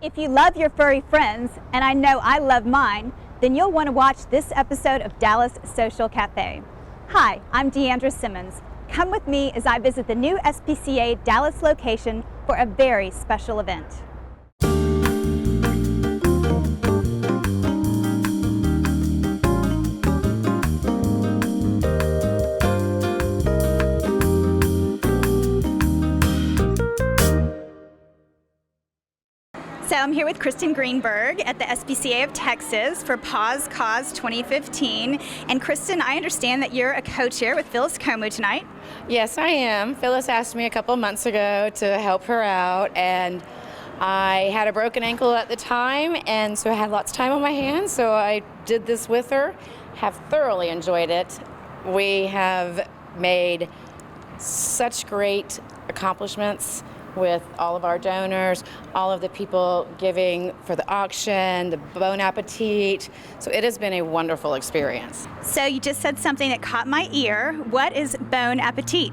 If you love your furry friends, and I know I love mine, then you'll want to watch this episode of Dallas Social Cafe. Hi, I'm D'Andra Simmons. Come with me as I visit the new SPCA Dallas location for a very special event. So I'm here with Kristen Greenberg at the SPCA of Texas for Paws Cause 2015. And Kristen, I understand that you're a co-chair with Phyllis Comu tonight. Yes, I am. Phyllis asked me a couple months ago to help her out, and I had a broken ankle at the time, and so I had lots of time on my hands, so I did this with her. Have thoroughly enjoyed it. We have made such great accomplishments with all of our donors, all of the people giving for the auction, the Bon Appetit. So it has been a wonderful experience. So you just said something that caught my ear. What is Bon Appetit?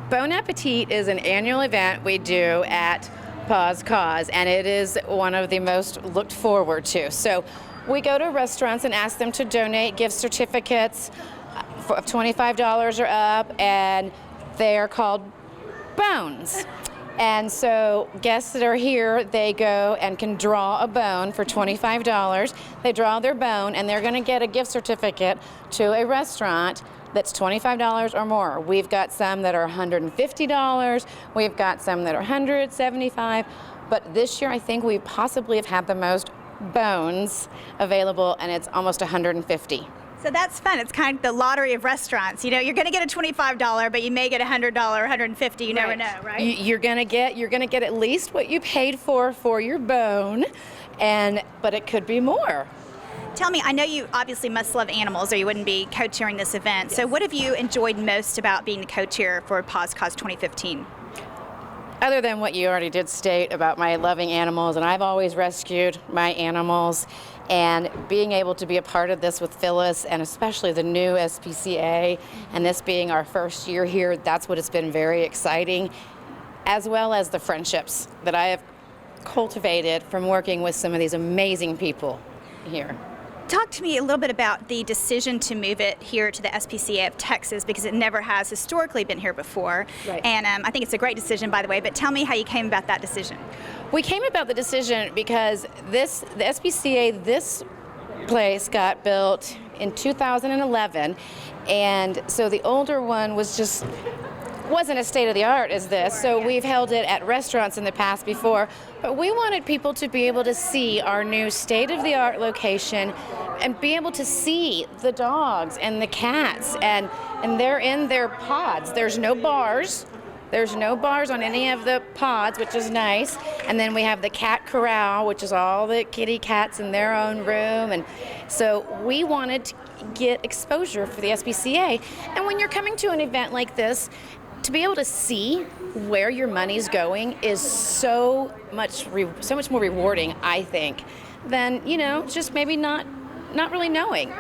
Bon Appetit is an annual event we do at Paws Cause, and it is one of the most looked forward to. So we go to restaurants and ask them to donate gift certificates of $25 or up, and they are called bones. And so guests that are here, they go and can draw a bone for $25. They draw their bone, and they're going to get a gift certificate to a restaurant that's $25 or more. We've got some that are $150. We've got some that are $175. But this year, I think we possibly have had the most bones available, and it's almost $150. So that's fun. It's kind of the lottery of restaurants. You know, you're going to get a $25, but you may get a $100, $150. You never know, right? You're going to get at least what you paid for your bone, but it could be more. Tell me, I know you obviously must love animals, or you wouldn't be co-chairing this event. So what have you enjoyed most about being the co-chair for Paws Cause 2015? Other than what you already did state about my loving animals, and I've always rescued my animals, and being able to be a part of this with Phyllis, and especially the new SPCA, and this being our first year here, that's what it's been very exciting, as well as the friendships that I have cultivated from working with some of these amazing people here. Talk to me a little bit about the decision to move it here to the SPCA of Texas, because it never has historically been here before. Right. And I think it's a great decision, by the way, but tell me how you came about that decision. We came about the decision because the SPCA, this place got built in 2011, and so the older one wasn't as state-of-the-art as this, so we've held it at restaurants in the past before, but we wanted people to be able to see our new state-of-the-art location and be able to see the dogs and the cats, and they're in their pods. There's no bars. There's no bars on any of the pods, which is nice. And then we have the cat corral, which is all the kitty cats in their own room. And so we wanted to get exposure for the SPCA. And when you're coming to an event like this, to be able to see where your money's going is so much more rewarding, I think, than, just maybe not really knowing.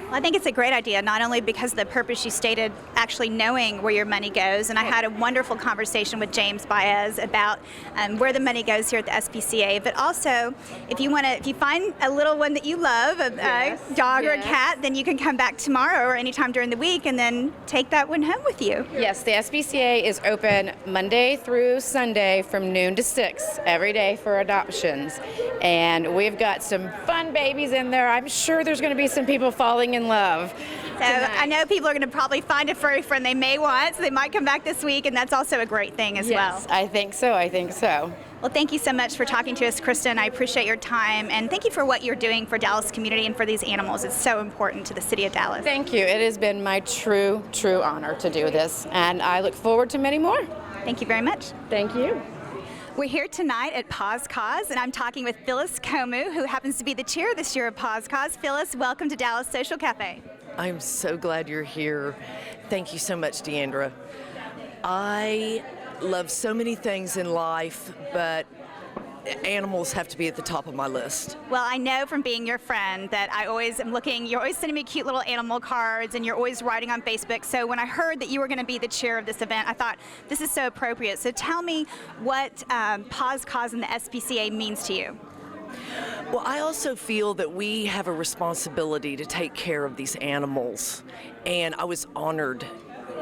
Well, I think it's a great idea, not only because of the purpose you stated, actually knowing where your money goes, and I had a wonderful conversation with James Baez about where the money goes here at the SPCA, but also if you find a little one that you love, a dog or a cat, then you can come back tomorrow or anytime during the week and then take that one home with you. Yes, the SPCA is open Monday through Sunday from noon to 6 every day for adoptions, and we've got some fun babies in there. I'm sure there's going to be some people falling in love. So I know people are going to probably find a furry friend they may want, so they might come back this week, and that's also a great thing as well. Yes, I think so. Well, thank you so much for talking to us, Kristen. I appreciate your time, and thank you for what you're doing for Dallas community and for these animals. It's so important to the city of Dallas. Thank you. It has been my true honor to do this, and I look forward to many more. Thank you very much. Thank you. We're here tonight at Paws Cause, and I'm talking with Phyllis Comu, who happens to be the chair this year of Paws Cause. Phyllis, welcome to Dallas Social Cafe. I'm so glad you're here. Thank you so much, D'Andra. I love so many things in life, but animals have to be at the top of my list. Well, I know from being your friend that I always am looking, you're always sending me cute little animal cards and you're always writing on Facebook. So when I heard that you were going to be the chair of this event, I thought this is so appropriate. So tell me what Paws Cause and the SPCA means to you. Well, I also feel that we have a responsibility to take care of these animals, and I was honored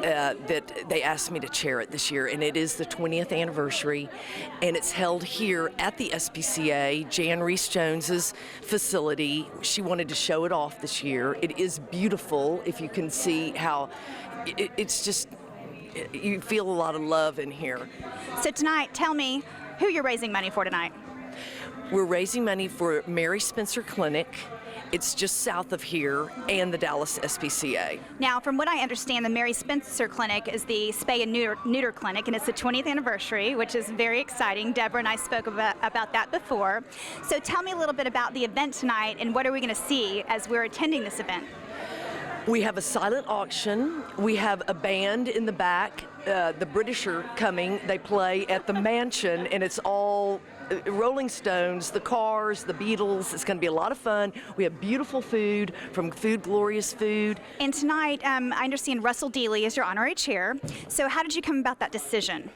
that they asked me to chair it this year, and it is the 20th anniversary, and it's held here at the SPCA, Jan Rees-Jones's facility. She wanted to show it off this year. It is beautiful, if you can see how it's just, you feel a lot of love in here. So tonight, tell me who you're raising money for tonight. We're raising money for Mary Spencer Clinic. It's just south of here, and the Dallas SPCA. Now, from what I understand, the Mary Spencer Clinic is the spay and neuter clinic, and it's the 20th anniversary, which is very exciting. Deborah and I spoke about that before. So tell me a little bit about the event tonight, and what are we going to see as we're attending this event? We have a silent auction. We have a band in the back. The British are coming. They play at the mansion, and it's all Rolling Stones, the Cars, the Beatles. It's going to be a lot of fun. We have beautiful food from Food Glorious Food. And tonight, I understand Russell Dealey is your honorary chair. So how did you come about that decision?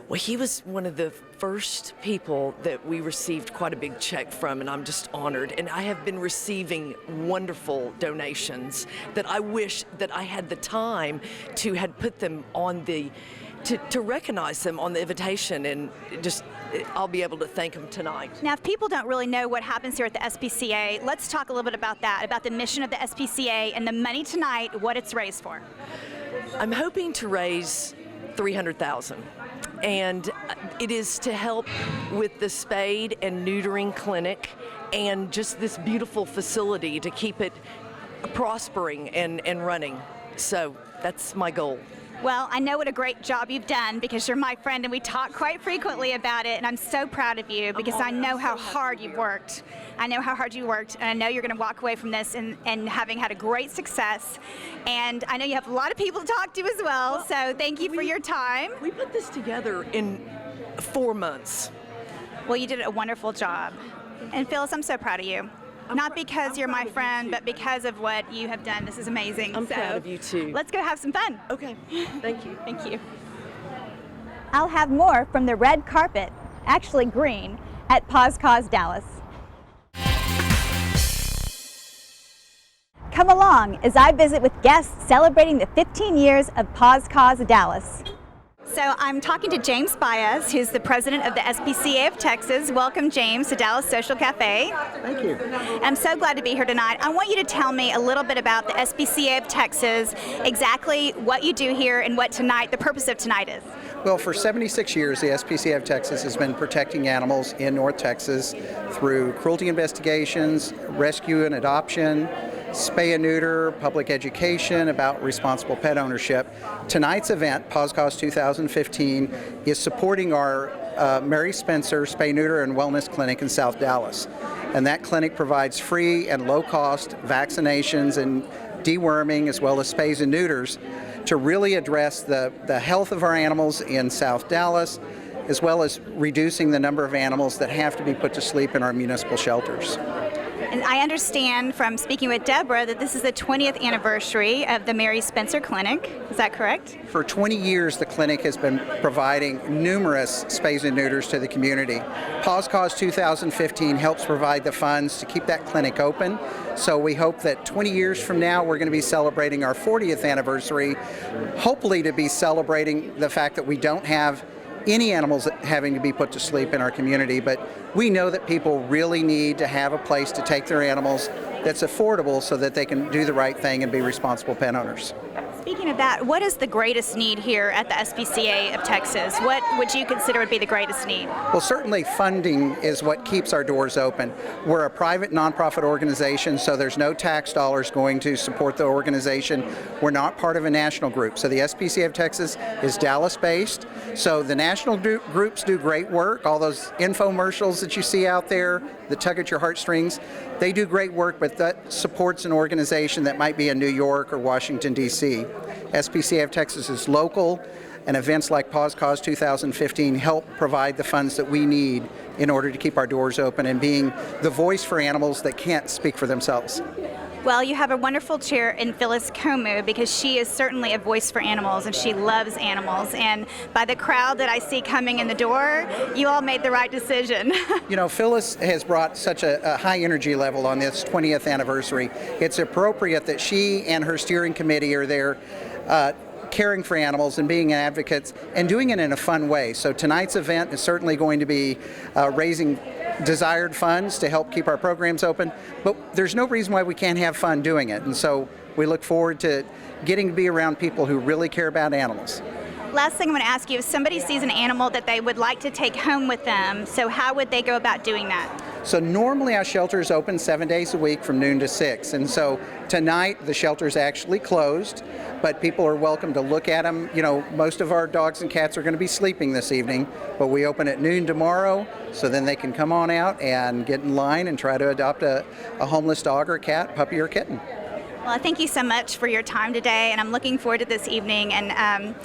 Well, he was one of the first people that we received quite a big check from, and I'm just honored. And I have been receiving wonderful donations that I wish that I had the time to had put them on the, to recognize them on the invitation, and just I'll be able to thank them tonight. Now, if people don't really know what happens here at the SPCA, let's talk a little bit about that, about the mission of the SPCA and the money tonight, what it's raised for. I'm hoping to raise $300,000. And it is to help with the spade and neutering clinic and just this beautiful facility to keep it prospering and running. So that's my goal. Well, I know what a great job you've done because you're my friend and we talk quite frequently about it, and I'm so proud of you because I know how hard you've worked. I know how hard you worked, and I know you're going to walk away from this and having had a great success. And I know you have a lot of people to talk to as well, so thank you for your time. We put this together in 4 months. Well, you did a wonderful job. And Phyllis, I'm so proud of you. Not because you're my friend, but because of what you have done. This is amazing. I'm proud of you too. Let's go have some fun. Okay, thank you. Thank you. I'll have more from the red carpet, actually green, at Paws Cause Dallas. Come along as I visit with guests celebrating the 15 years of Paws Cause Dallas. So I'm talking to James Baez, who's the president of the SPCA of Texas. Welcome, James, to Dallas Social Cafe. Thank you. I'm so glad to be here tonight. I want you to tell me a little bit about the SPCA of Texas, exactly what you do here and what tonight, the purpose of tonight is. Well, for 76 years, the SPCA of Texas has been protecting animals in North Texas through cruelty investigations, rescue and adoption, spay and neuter, public education about responsible pet ownership. Tonight's event, Paws Cause 2015, is supporting our Mary Spencer Spay, Neuter, and Wellness Clinic in South Dallas. And that clinic provides free and low-cost vaccinations and deworming as well as spays and neuters to really address the health of our animals in South Dallas, as well as reducing the number of animals that have to be put to sleep in our municipal shelters. And I understand from speaking with Deborah that this is the 20th anniversary of the Mary Spencer Clinic. Is that correct? For 20 years, the clinic has been providing numerous spays and neuters to the community. Paws Cause 2015 helps provide the funds to keep that clinic open. So we hope that 20 years from now, we're going to be celebrating our 40th anniversary, hopefully to be celebrating the fact that we don't have any animals having to be put to sleep in our community, but we know that people really need to have a place to take their animals that's affordable so that they can do the right thing and be responsible pet owners. Speaking of that, what is the greatest need here at the SPCA of Texas? What would you consider would be the greatest need? Well, certainly funding is what keeps our doors open. We're a private nonprofit organization, so there's no tax dollars going to support the organization. We're not part of a national group. So the SPCA of Texas is Dallas-based. So the national groups do great work. All those infomercials that you see out there that tug at your heartstrings, they do great work, but that supports an organization that might be in New York or Washington, D.C. SPCA of Texas is local, and events like Paws Cause 2015 help provide the funds that we need in order to keep our doors open and being the voice for animals that can't speak for themselves. Well, you have a wonderful chair in Phyllis Comu because she is certainly a voice for animals and she loves animals. And by the crowd that I see coming in the door, you all made the right decision. You know, Phyllis has brought such a high energy level on this 20th anniversary. It's appropriate that she and her steering committee are there caring for animals and being advocates and doing it in a fun way. So tonight's event is certainly going to be raising desired funds to help keep our programs open, but there's no reason why we can't have fun doing it. And so we look forward to getting to be around people who really care about animals. Last thing I'm going to ask you, if somebody sees an animal that they would like to take home with them, so how would they go about doing that? So normally our shelter is open 7 days a week from noon to 6. And so tonight the shelter is actually closed, but people are welcome to look at them. You know, most of our dogs and cats are going to be sleeping this evening, but we open at noon tomorrow, so then they can come on out and get in line and try to adopt a homeless dog or cat, puppy or kitten. Well, thank you so much for your time today, and I'm looking forward to this evening. And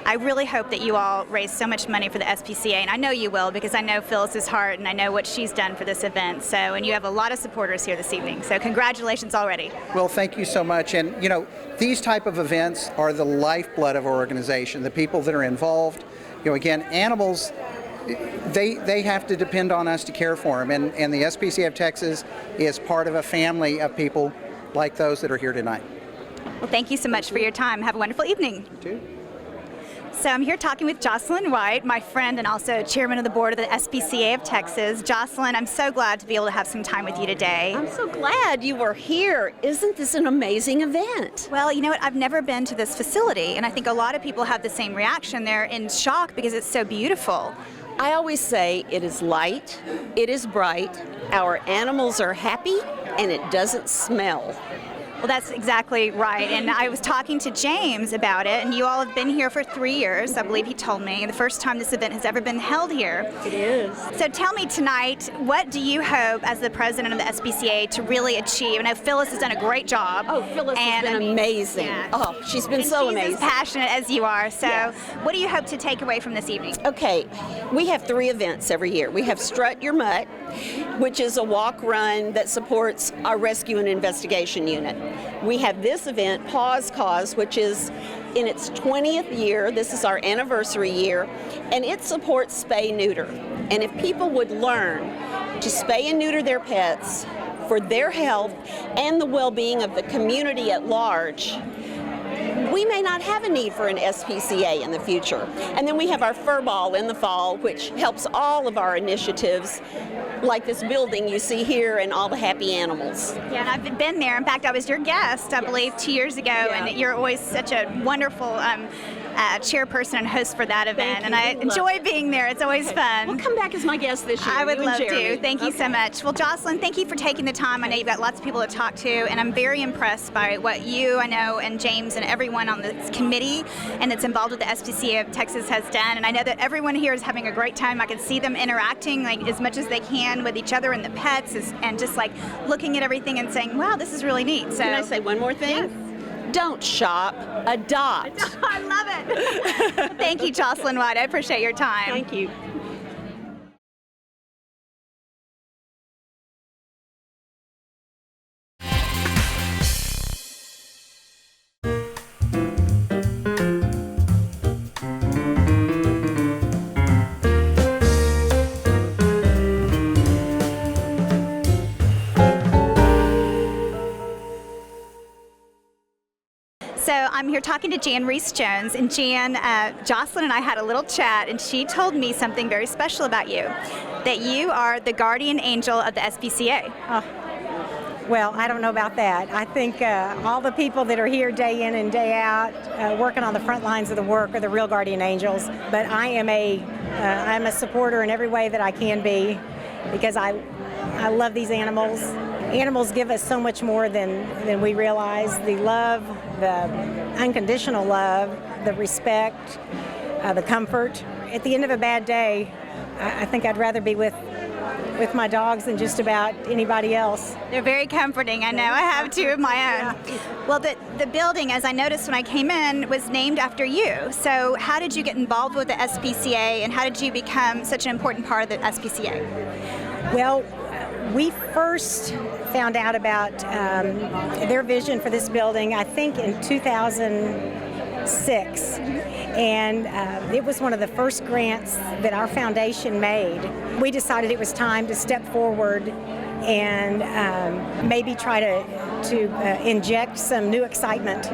I really hope that you all raise so much money for the SPCA, and I know you will because I know Phyllis's heart and I know what she's done for this event. So, and you have a lot of supporters here this evening. So, congratulations already. Well, thank you so much. And you know, these type of events are the lifeblood of our organization. The people that are involved. You know, again, animals. They have to depend on us to care for them, and the SPCA of Texas is part of a family of people like those that are here tonight. Well, thank you so much for your time. Have a wonderful evening. You too. So I'm here talking with Jocelyn White, my friend and also chairman of the board of the SPCA of Texas. Jocelyn, I'm so glad to be able to have some time with you today. I'm so glad you were here. Isn't this an amazing event? Well, you know what? I've never been to this facility, and I think a lot of people have the same reaction. They're in shock because it's so beautiful. I always say it is light, it is bright, our animals are happy, and it doesn't smell. Well, that's exactly right. And I was talking to James about it, and you all have been here for 3 years, I believe he told me, the first time this event has ever been held here. It is. So tell me tonight, what do you hope as the president of the SPCA to really achieve? I know Phyllis has done a great job. Oh, Phyllis has been amazing. Yeah. Oh, she's been and so she's amazing. as passionate as you are. So Yes. what do you hope to take away from this evening? Okay, we have 3 events every year. We have Strut Your Mutt, which is a walk-run that supports our rescue and investigation unit. We have this event, Paws Cause, which is in its 20th year. This is our anniversary year, and it supports spay-neuter. And if people would learn to spay and neuter their pets for their health and the well-being of the community at large, we may not have a need for an SPCA in the future. And then we have our fur ball in the fall, which helps all of our initiatives, like this building you see here and all the happy animals. Yeah, and I've been there. In fact, I was your guest, I believe, 2 years ago, Yeah. and you're always such a wonderful chairperson and host for that event. you. And I We love enjoy being there. It's always fun. Well, come back as my guest this year. I would you and love Jeremy. to. Thank you so much. Well, Jocelyn, thank you for taking the time. I know you've got lots of people to talk to, and I'm very impressed by what you, I know, and James and everyone on this committee and that's involved with the SPCA of Texas has done. And I know that everyone here is having a great time. I can see them interacting like as much as they can with each other and the pets, and just like looking at everything and saying, wow, this is really neat. So Can I say one more thing? Yes. Don't shop, adopt. I love it. Thank you, Jocelyn White. I appreciate your time. Thank you. So I'm here talking to Jan Rees-Jones, and Jan, Jocelyn and I had a little chat, and she told me something very special about you, that you are the guardian angel of the SPCA. Well, I don't know about that. I think all the people that are here day in and day out working on the front lines of the work are the real guardian angels. But I am I'm a supporter in every way that I can be, because I love these animals. Animals give us so much more than we realize. The love, the unconditional love, the respect, the comfort. At the end of a bad day, I think I'd rather be with with my dogs than just about anybody else. They're very comforting. I know. I have two of my own. Well, the building, as I noticed when I came in, was named after you. So how did you get involved with the SPCA, and how did you become such an important part of the SPCA? Well, we first found out about their vision for this building, I think, in 2006. And it was one of the first grants that our foundation made. We decided it was time to step forward and maybe try to inject some new excitement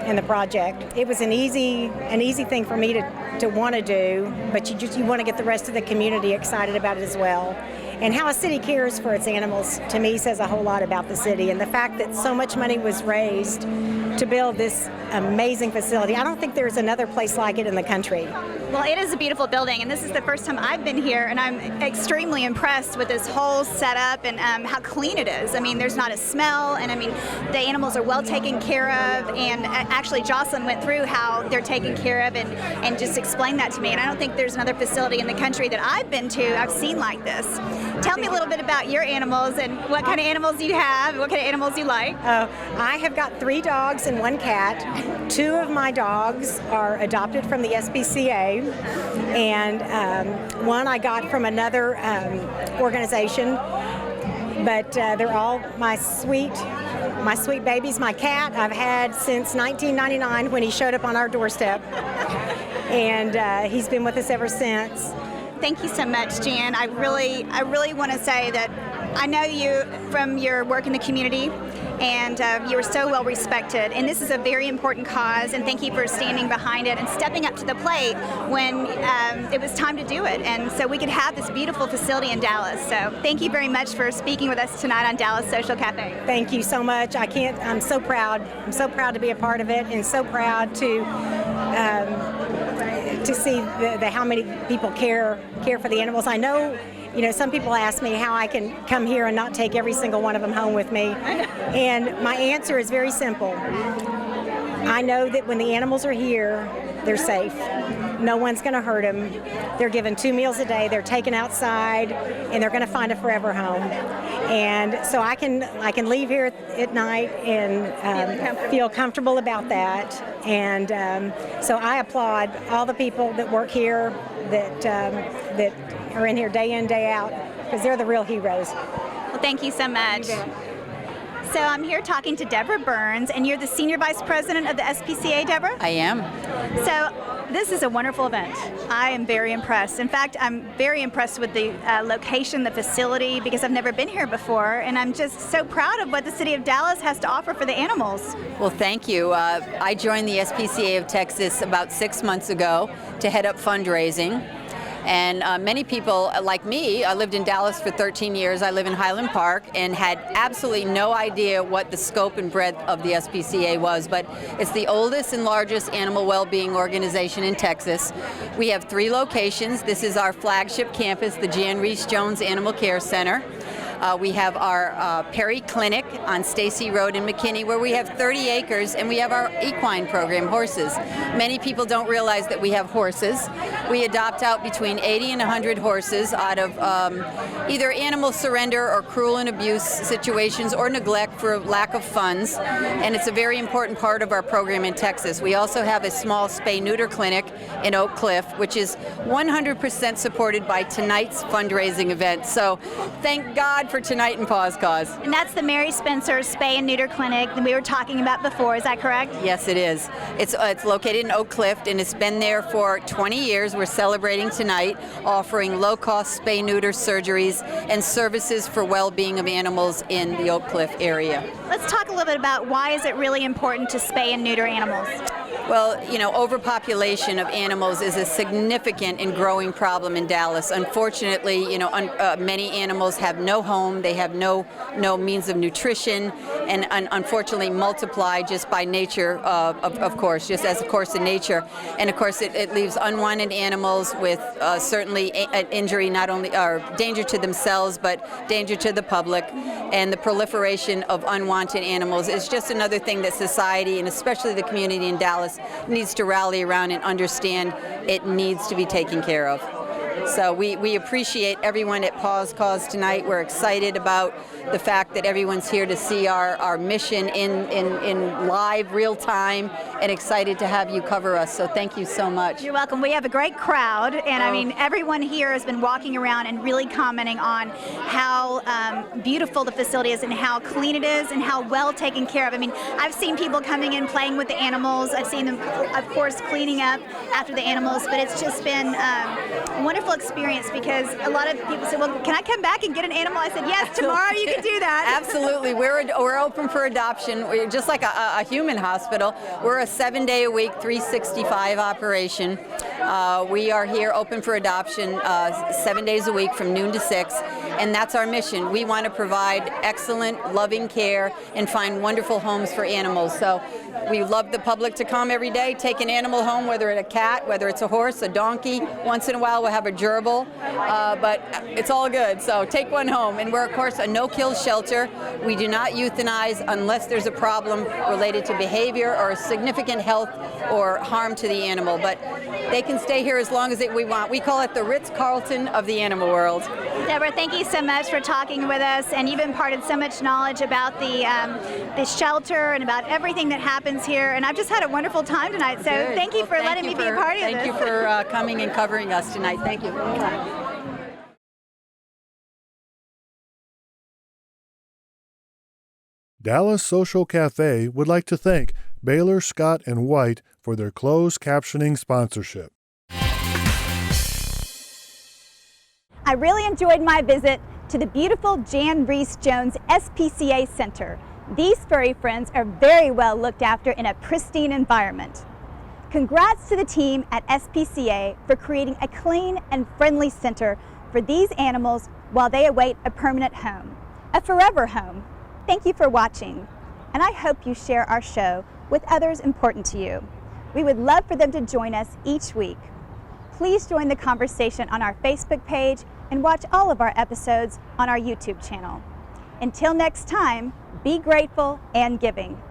in the project. It was an easy thing for me to want to do, but you want to get the rest of the community excited about it as well. And how a city cares for its animals, to me, says a whole lot about the city. And the fact that so much money was raised to build this amazing facility. I don't think there's another place like it in the country. Well, it is a beautiful building, and this is the first time I've been here, and I'm extremely impressed with this whole setup and how clean it is. I mean, there's not a smell, and I mean, the animals are well taken care of, and actually Jocelyn went through how they're taken care of and just explained that to me, and I don't think there's another facility in the country that I've been to, I've seen like this. Tell me a little bit about your animals and what kind of animals you have, and what kind of animals you like. I have got 3 dogs and 1 cat. 2 of my dogs are adopted from the SPCA, and 1 I got from another organization, but they're all my sweet babies. My cat I've had since 1999 when he showed up on our doorstep, and he's been with us ever since. Thank you so much, Jan. I really want to say that I know you from your work in the community, and you are so well respected. And this is a very important cause, and thank you for standing behind it and stepping up to the plate when it was time to do it. And so we could have this beautiful facility in Dallas. So thank you very much for speaking with us tonight on Dallas Social Cafe. Thank you so much. I'm so proud. I'm so proud to be a part of it, and so proud to see how many people care for the animals. I know, some people ask me how I can come here and not take every single one of them home with me. And my answer is very simple. I know that when the animals are here, they're safe. No one's going to hurt them. They're given 2 meals a day. They're taken outside, and they're going to find a forever home. And so I can leave here at night and feel comfortable about that. And so I applaud all the people that work here, that are in here day in, day out, because they're the real heroes. Well, thank you so much. So I'm here talking to Deborah Burns, and you're the Senior Vice President of the SPCA, Deborah? I am. So this is a wonderful event. I am very impressed. In fact, I'm very impressed with the location, the facility, because I've never been here before, and I'm just so proud of what the city of Dallas has to offer for the animals. Well, thank you. I joined the SPCA of Texas about 6 months ago to head up fundraising. And many people, like me, I lived in Dallas for 13 years. I live in Highland Park and had absolutely no idea what the scope and breadth of the SPCA was. But it's the oldest and largest animal well-being organization in Texas. We have 3 locations. This is our flagship campus, the Jan Rees-Jones Animal Care Center. We have our Perry Clinic on Stacy Road in McKinney, where we have 30 acres, and we have our equine program, horses. Many people don't realize that we have horses. We adopt out between 80 and 100 horses out of either animal surrender or cruel and abuse situations or neglect for lack of funds, and it's a very important part of our program in Texas. We also have a small spay-neuter clinic in Oak Cliff, which is 100% supported by tonight's fundraising event. So thank God for tonight in Paws Cause. And that's the Mary Spencer Spay and Neuter Clinic that we were talking about before, is that correct? Yes, it is. It's located in Oak Cliff, and it's been there for 20 years. We're celebrating tonight, offering low-cost spay-neuter surgeries and services for well-being of animals in the Oak Cliff area. Let's talk a little bit about why is it really important to spay and neuter animals? Well, overpopulation of animals is a significant and growing problem in Dallas. Unfortunately, many animals have no home, they have no means of nutrition, and unfortunately multiply just by nature, of course, just as a course of nature. And of course, it leaves unwanted animals with certainly injury, not only or danger to themselves, but danger to the public. And the proliferation of unwanted animals is just another thing that society, and especially the community in Dallas, needs to rally around and understand it needs to be taken care of. So we appreciate everyone at Paws Cause tonight. We're excited about the fact that everyone's here to see our mission in live, real time, and excited to have you cover us. So thank you so much. You're welcome. We have a great crowd, and I mean, everyone here has been walking around and really commenting on how beautiful the facility is and how clean it is and how well taken care of. I mean, I've seen people coming in playing with the animals. I've seen them, of course, cleaning up after the animals, but it's just been a wonderful experience because a lot of people say, well, can I come back and get an animal? I said, yes, tomorrow you can do that. Absolutely. We're open for adoption. We're just like a human hospital. We're a 7-day-a-week, 365 operation. We are here open for adoption 7 days a week from noon to 6, and that's our mission. We want to provide excellent, loving care and find wonderful homes for animals. So we love the public to come every day, take an animal home, whether it's a cat, whether it's a horse, a donkey. Once in a while we'll have a gerbil, but it's all good. So take one home. And we're, of course, a no-kill shelter. We do not euthanize unless there's a problem related to behavior or significant health or harm to the animal. But they can stay here as long as we want. We call it the Ritz-Carlton of the animal world. Deborah, thank you so much for talking with us, and you've imparted so much knowledge about the shelter and about everything that happens here. And I've just had a wonderful time tonight. So thank you for letting me be a part of this. Thank you for coming and covering us tonight. Thank you. Dallas Social Cafe would like to thank Baylor, Scott, and White for their closed captioning sponsorship. I really enjoyed my visit to the beautiful Jan Rees-Jones SPCA Center. These furry friends are very well looked after in a pristine environment. Congrats to the team at SPCA for creating a clean and friendly center for these animals while they await a permanent home, a forever home. Thank you for watching, and I hope you share our show with others important to you. We would love for them to join us each week. Please join the conversation on our Facebook page and watch all of our episodes on our YouTube channel. Until next time, be grateful and giving.